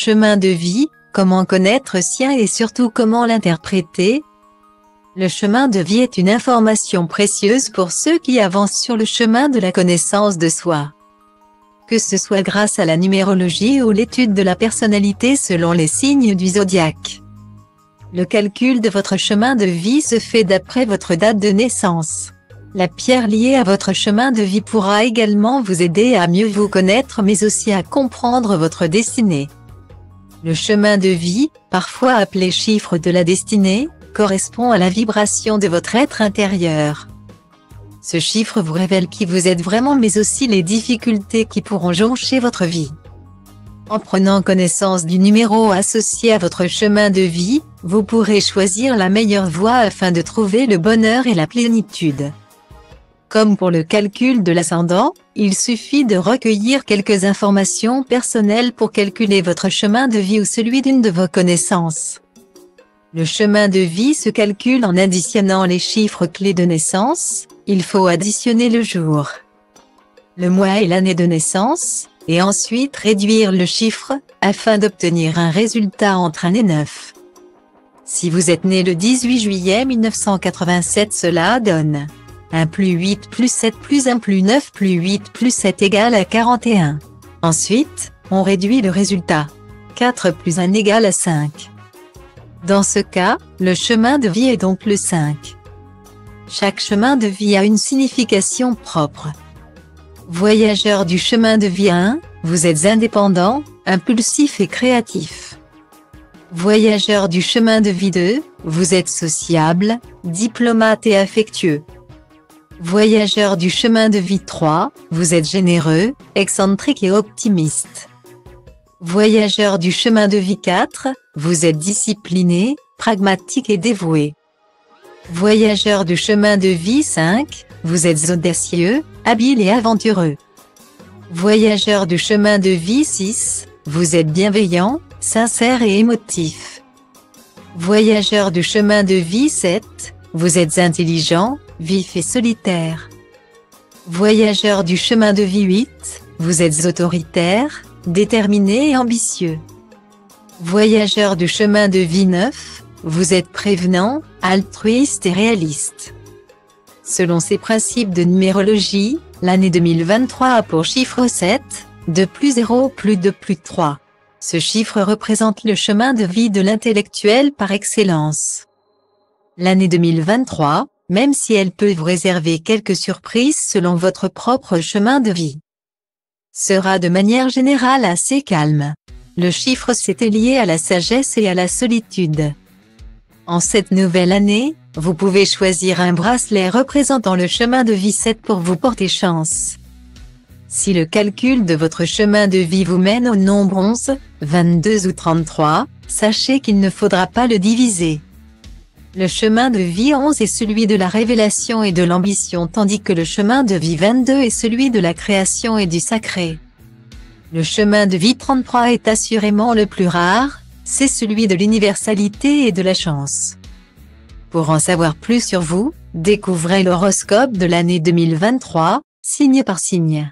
Chemin de vie, comment connaître sien et surtout comment l'interpréter? Le chemin de vie est une information précieuse pour ceux qui avancent sur le chemin de la connaissance de soi. Que ce soit grâce à la numérologie ou l'étude de la personnalité selon les signes du zodiaque. Le calcul de votre chemin de vie se fait d'après votre date de naissance. La pierre liée à votre chemin de vie pourra également vous aider à mieux vous connaître mais aussi à comprendre votre destinée. Le chemin de vie, parfois appelé chiffre de la destinée, correspond à la vibration de votre être intérieur. Ce chiffre vous révèle qui vous êtes vraiment mais aussi les difficultés qui pourront joncher votre vie. En prenant connaissance du numéro associé à votre chemin de vie, vous pourrez choisir la meilleure voie afin de trouver le bonheur et la plénitude. Comme pour le calcul de l'ascendant, il suffit de recueillir quelques informations personnelles pour calculer votre chemin de vie ou celui d'une de vos connaissances. Le chemin de vie se calcule en additionnant les chiffres clés de naissance. Il faut additionner le jour, le mois et l'année de naissance, et ensuite réduire le chiffre, afin d'obtenir un résultat entre 1 et 9. Si vous êtes né le 18 juillet 1987, cela donne 1 plus 8 plus 7 plus 1 plus 9 plus 8 plus 7 égale à 41. Ensuite, on réduit le résultat. 4 plus 1 égale à 5. Dans ce cas, le chemin de vie est donc le 5. Chaque chemin de vie a une signification propre. Voyageur du chemin de vie 1, vous êtes indépendant, impulsif et créatif. Voyageur du chemin de vie 2, vous êtes sociable, diplomate et affectueux. Voyageur du chemin de vie 3, vous êtes généreux, excentrique et optimiste. Voyageur du chemin de vie 4, vous êtes discipliné, pragmatique et dévoué. Voyageur du chemin de vie 5, vous êtes audacieux, habile et aventureux. Voyageur du chemin de vie 6, vous êtes bienveillant, sincère et émotif. Voyageur du chemin de vie 7, vous êtes intelligent, vif et solitaire. Voyageur du chemin de vie 8, vous êtes autoritaire, déterminé et ambitieux. Voyageur du chemin de vie 9, vous êtes prévenant, altruiste et réaliste. Selon ces principes de numérologie, l'année 2023 a pour chiffre 7, 2 plus 0 plus 2 plus 3. Ce chiffre représente le chemin de vie de l'intellectuel par excellence. L'année 2023, même si elle peut vous réserver quelques surprises selon votre propre chemin de vie, sera de manière générale assez calme. Le chiffre 7 est lié à la sagesse et à la solitude. En cette nouvelle année, vous pouvez choisir un bracelet représentant le chemin de vie 7 pour vous porter chance. Si le calcul de votre chemin de vie vous mène au nombre 11, 22 ou 33, sachez qu'il ne faudra pas le diviser. Le chemin de vie 11 est celui de la révélation et de l'ambition tandis que le chemin de vie 22 est celui de la création et du sacré. Le chemin de vie 33 est assurément le plus rare, c'est celui de l'universalité et de la chance. Pour en savoir plus sur vous, découvrez l'horoscope de l'année 2023, signe par signe.